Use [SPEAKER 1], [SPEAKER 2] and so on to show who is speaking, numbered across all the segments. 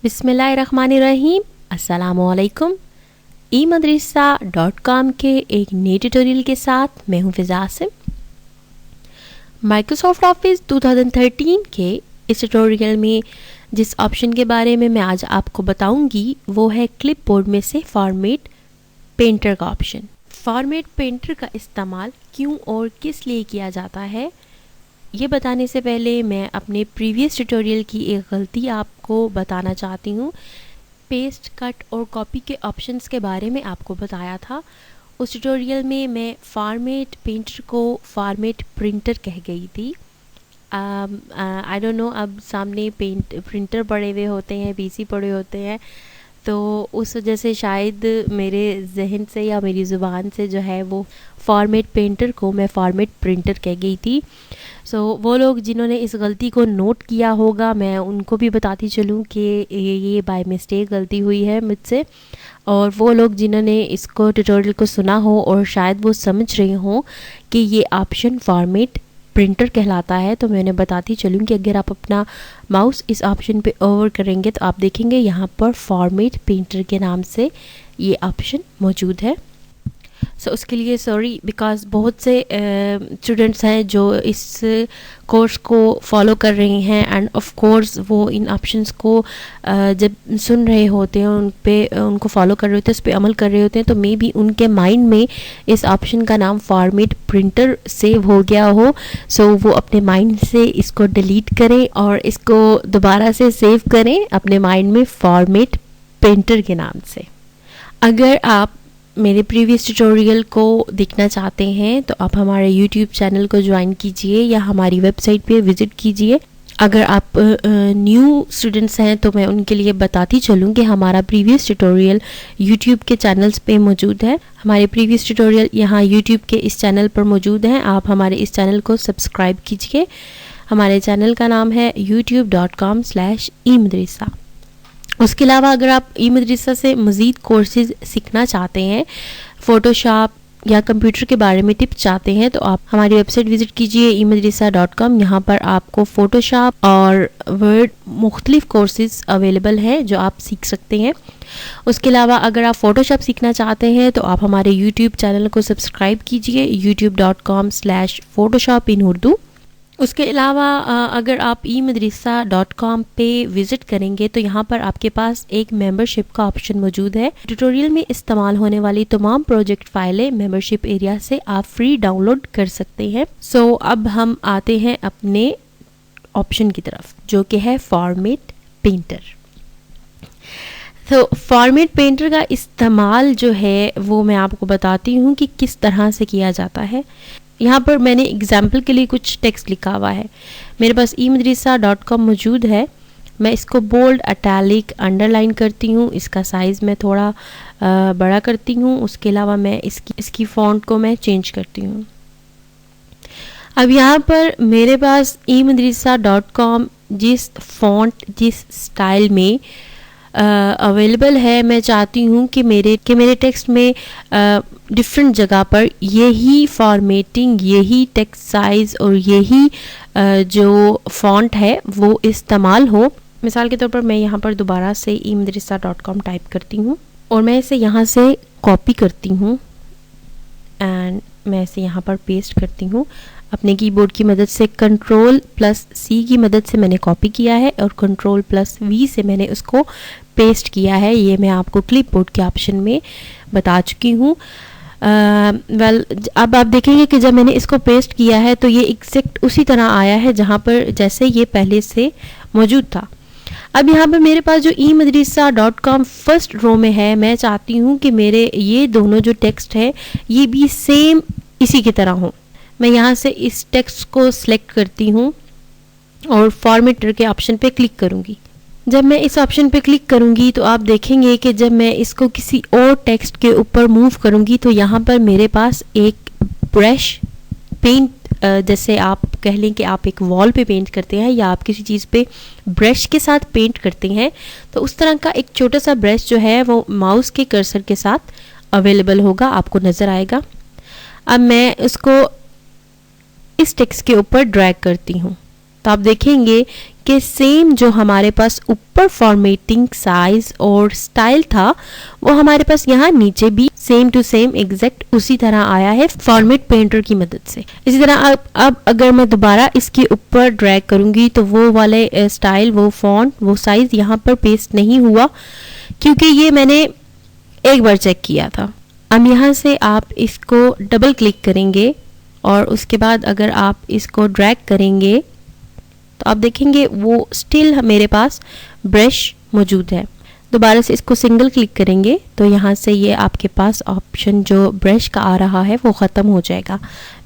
[SPEAKER 1] बिस्मिल्लाहिर्रहमानिर्रहीम, अस्सलामुअलैकुम। e-madrasa.com के एक नए ट्यूटोरियल के साथ मैं हूं फिज़ा आसिम। माइक्रोसॉफ्ट ऑफिस 2013 के इस ट्यूटोरियल में जिस ऑप्शन के बारे में मैं आज आपको बताऊंगी वो है क्लिपबोर्ड में से फॉर्मेट पेंटर का ऑप्शन। फॉर्मेट पेंटर का इस्तेमाल क्यों और किस लिए किया जाता है, ये बताने से पहले मैं अपने प्रीवियस ट्यूटोरियल की एक गलती आपको बताना चाहती हूँ। पेस्ट, कट और कॉपी के ऑप्शंस के बारे में आपको बताया था। उस ट्यूटोरियल में मैं फॉर्मेट पेंटर को फॉर्मेट प्रिंटर कह गई थी। आई डोंट नो, अब सामने प्रिंटर पड़े हुए होते हैं, पीसी पड़े होते हैं, तो उस वजह से शायद मेरे जहन से या मेरी ज़ुबान से जो है वो फॉर्मेट पेंटर को मैं फॉर्मेट प्रिंटर कह गई थी। वो लोग जिन्होंने इस गलती को नोट किया होगा, मैं उनको भी बताती चलूँ कि ये बाय मिस्टेक गलती हुई है मुझसे। और वो लोग जिन्होंने इसको ट्यूटोरियल को सुना हो और शायद वो समझ रहे हों कि ये ऑप्शन फॉर्मेट प्रिंटर कहलाता है, तो मैंने बताती चलूँ कि अगर आप अपना माउस इस ऑप्शन पे ओवर करेंगे तो आप देखेंगे यहाँ पर फॉर्मेट पेंटर के नाम से ये ऑप्शन मौजूद है। उसके लिए सॉरी, बिकॉज़ बहुत से स्टूडेंट्स हैं जो इस कोर्स को फॉलो कर रहे हैं एंड ऑफ कोर्स वो इन ऑप्शंस को जब सुन रहे होते हैं, उनको फॉलो कर रहे होते हैं, उस पर अमल कर रहे होते हैं, तो मे बी उनके माइंड में इस ऑप्शन का नाम फॉर्मेट प्रिंटर सेव हो गया हो। वो अपने माइंड से इसको डिलीट करें और इसको दोबारा से सेव करें अपने माइंड में फॉर्मेट पेंटर के नाम से। अगर आप मेरे प्रीवियस ट्यूटोरियल को देखना चाहते हैं तो आप हमारे YouTube चैनल को ज्वाइन कीजिए या हमारी वेबसाइट पे विज़िट कीजिए। अगर आप न्यू स्टूडेंट्स हैं तो मैं उनके लिए बताती चलूँ कि हमारा प्रीवियस ट्यूटोरियल YouTube के चैनल्स पे मौजूद है। हमारे प्रीवियस ट्यूटोरियल यहाँ YouTube के इस चैनल पर मौजूद हैं। आप हमारे इस चैनल को सब्सक्राइब कीजिए। हमारे चैनल का नाम है youtube.com/e-madrasa। उसके अलावा अगर आप e-madrasa से मज़ीद कोर्सेज सीखना चाहते हैं, फ़ोटोशॉप या कंप्यूटर के बारे में टिप्स चाहते हैं, तो आप हमारी वेबसाइट विज़िट कीजिए e-madrasa.com। यहाँ पर आपको फ़ोटोशॉप और वर्ड मुख्तलिफ़ कोर्सेज अवेलेबल हैं जो आप सीख सकते हैं। उसके अलावा अगर आप फ़ोटोशॉप सीखना चाहते हैं तो आप हमारे यूट्यूब चैनल को सब्सक्राइब कीजिए youtube.com/photoshop in Urdu। उसके अलावा अगर आप e-madrasa.com पे विज़िट करेंगे तो यहाँ पर आपके पास एक मेंबरशिप का ऑप्शन मौजूद है। ट्यूटोरियल में इस्तेमाल होने वाली तमाम प्रोजेक्ट फाइलें मेंबरशिप एरिया से आप फ्री डाउनलोड कर सकते हैं। अब हम आते हैं अपने ऑप्शन की तरफ, जो कि है फॉर्मेट पेंटर। फॉर्मेट पेंटर का इस्तेमाल जो है वो मैं आपको बताती हूँ कि किस तरह से किया जाता है। यहाँ पर मैंने एग्जाम्पल के लिए कुछ टेक्स्ट लिखा हुआ है। मेरे पास e-madrasa.com मौजूद है। मैं इसको बोल्ड, अटैलिक, अंडरलाइन करती हूँ। इसका साइज़ मैं थोड़ा बड़ा करती हूँ। उसके अलावा मैं इसकी फ़ॉन्ट को मैं चेंज करती हूँ। अब यहाँ पर मेरे पास e-madrasa.com जिस फ़ॉन्ट, जिस स्टाइल में अवेलेबल है, मैं चाहती हूँ कि मेरे टेक्स्ट में डिफरेंट जगह पर यही फॉर्मेटिंग, यही टेक्स्ट साइज़ और यही जो फ़ॉन्ट है वो इस्तेमाल हो। मिसाल के तौर पर मैं यहाँ पर दोबारा से e-madrasa.com टाइप करती हूँ और मैं इसे यहाँ से कॉपी करती हूँ एंड मैं इसे यहाँ पर पेस्ट करती हूँ। अपने कीबोर्ड की मदद से Ctrl+C की मदद से मैंने कॉपी किया है और Ctrl+V से मैंने उसको पेस्ट किया है। ये मैं आपको क्लिपबोर्ड के ऑप्शन में बता चुकी हूँ। अब आप देखेंगे कि जब मैंने इसको पेस्ट किया है तो ये एग्जैक्ट उसी तरह आया है जहाँ पर जैसे ये पहले से मौजूद था। अब यहाँ पर मेरे पास जो e-madrasa.com फर्स्ट रो में है, मैं चाहती हूँ कि मेरे ये दोनों जो टेक्स्ट है ये भी सेम इसी की तरह हो। मैं यहाँ से इस टेक्स्ट को सिलेक्ट करती हूँ और फॉर्मेटर के ऑप्शन पे क्लिक करूँगी। जब मैं इस ऑप्शन पे क्लिक करूँगी तो आप देखेंगे कि जब मैं इसको किसी और टेक्स्ट के ऊपर मूव करूँगी तो यहाँ पर मेरे पास एक ब्रश पेंट, जैसे आप कह लें कि आप एक वॉल पे पेंट करते हैं या आप किसी चीज़ पे ब्रश के साथ पेंट करते हैं, तो उस तरह का एक छोटा सा ब्रश जो है वो माउस के कर्सर के साथ अवेलेबल होगा, आपको नज़र आएगा। अब मैं उसको इस टेक्स्ट के ऊपर ड्रैग करती हूँ तो आप देखेंगे कि सेम जो हमारे पास ऊपर फॉर्मेटिंग साइज और स्टाइल था वो हमारे पास यहाँ नीचे भी सेम टू सेम एग्जैक्ट उसी तरह आया है फॉर्मेट पेंटर की मदद से। इसी तरह अब अगर मैं दोबारा इसके ऊपर ड्रैग करूंगी तो वो वाले स्टाइल, वो फॉन्ट, वो साइज यहाँ पर पेस्ट नहीं हुआ क्योंकि ये मैंने एक बार चेक किया था। अब यहाँ से आप इसको डबल क्लिक करेंगे और उसके बाद अगर आप इसको ड्रैग करेंगे तो आप देखेंगे वो स्टिल मेरे पास ब्रश मौजूद है। दोबारा से इसको सिंगल क्लिक करेंगे तो यहाँ से ये आपके पास ऑप्शन जो ब्रश का आ रहा है वो ख़त्म हो जाएगा।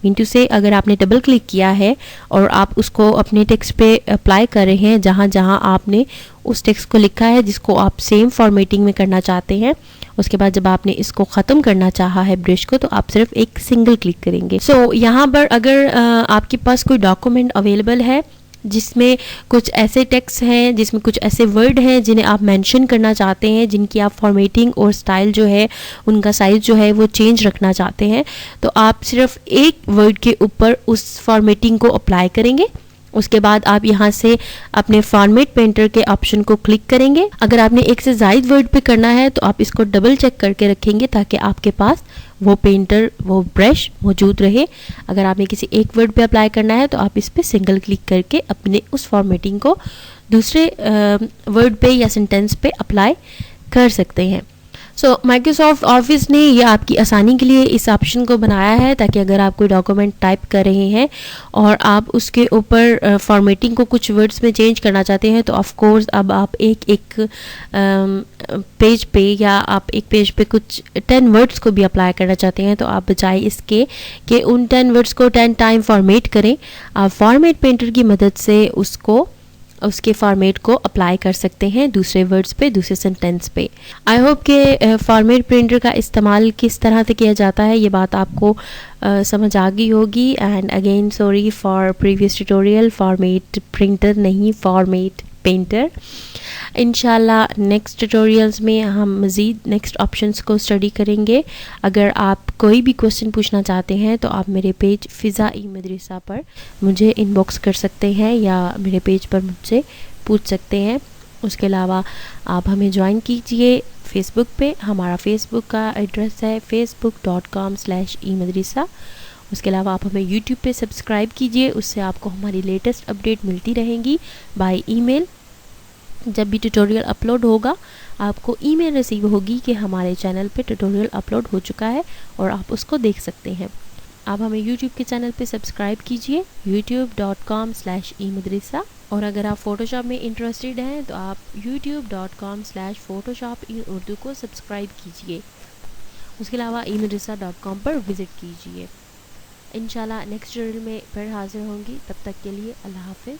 [SPEAKER 1] मीन टू से अगर आपने डबल क्लिक किया है और आप उसको अपने टेक्स्ट पे अप्लाई कर रहे हैं, जहाँ जहाँ आपने उस टेक्स्ट को लिखा है जिसको आप सेम फॉर्मेटिंग में करना चाहते हैं, उसके बाद जब आपने इसको ख़त्म करना चाहा है ब्रश को तो आप सिर्फ एक सिंगल क्लिक करेंगे। सो यहाँ पर अगर आपके पास कोई डॉक्यूमेंट अवेलेबल है जिसमें कुछ ऐसे टेक्स्ट हैं, जिसमें कुछ ऐसे वर्ड हैं जिन्हें आप मेंशन करना चाहते हैं, जिनकी आप फॉर्मेटिंग और स्टाइल जो है उनका साइज़ जो है वो चेंज रखना चाहते हैं, तो आप सिर्फ एक वर्ड के ऊपर उस फॉर्मेटिंग को अप्लाई करेंगे। उसके बाद आप यहाँ से अपने फॉर्मेट पेंटर के ऑप्शन को क्लिक करेंगे। अगर आपने एक से ज़ायद वर्ड पे करना है तो आप इसको डबल चेक करके रखेंगे ताकि आपके पास वो पेंटर, वो ब्रश मौजूद रहे। अगर आपने किसी एक वर्ड पे अप्लाई करना है तो आप इस पर सिंगल क्लिक करके अपने उस फॉर्मेटिंग को दूसरे वर्ड पे या सेंटेंस पे अप्लाई कर सकते हैं। सो माइक्रोसॉफ्ट ऑफिस ने ये आपकी आसानी के लिए इस ऑप्शन को बनाया है ताकि अगर आप कोई डॉक्यूमेंट टाइप कर रहे हैं और आप उसके ऊपर फॉर्मेटिंग को कुछ वर्ड्स में चेंज करना चाहते हैं तो ऑफ कोर्स अब आप एक पेज पे या आप एक पेज पे कुछ 10 वर्ड्स को भी अप्लाई करना चाहते हैं तो आप बजाय इसके कि उन 10 वर्ड्स को 10 टाइम फॉर्मेट करें, आप फॉर्मेट पेंटर की मदद से उसके फॉर्मेट को अप्लाई कर सकते हैं दूसरे वर्ड्स पे, दूसरे सेंटेंस पे। आई होप कि फॉर्मेट प्रिंटर का इस्तेमाल किस तरह से किया जाता है ये बात आपको समझ आ गई होगी। And again sorry for previous tutorial, format printer नहीं फॉर्मेट पेंटर। इंशाल्लाह नेक्स्ट ट्यूटोरियल्स में हम मज़ीद नेक्स्ट ऑप्शंस को स्टडी करेंगे। अगर आप कोई भी क्वेश्चन पूछना चाहते हैं तो आप मेरे पेज फ़िज़ा ई मदरसा पर मुझे इनबॉक्स कर सकते हैं या मेरे पेज पर मुझसे पूछ सकते हैं। उसके अलावा आप हमें ज्वाइन कीजिए फेसबुक पे। हमारा फेसबुक का एड्रेस है facebook.com/e-madrasa। उसके अलावा आप हमें यूट्यूब पे सब्सक्राइब कीजिए, उससे आपको हमारी लेटेस्ट अपडेट मिलती रहेंगी बाय ईमेल। जब भी ट्यूटोरियल अपलोड होगा आपको ईमेल रिसीव होगी कि हमारे चैनल पे ट्यूटोरियल अपलोड हो चुका है और आप उसको देख सकते हैं। आप हमें यूट्यूब के चैनल पे सब्सक्राइब कीजिए youtube.com/e-madrasa। और अगर आप फ़ोटोशॉप में इंटरेस्टेड हैं तो आप youtube.com/photoshop-in-urdu को सब्सक्राइब कीजिए। उसके अलावा e-madrasa.com पर विज़िट कीजिए। इंशाल्लाह नेक्स्ट ट्यूटोरियल में फिर हाजिर होंगी। तब तक के लिए अल्लाह हाफ़िज़।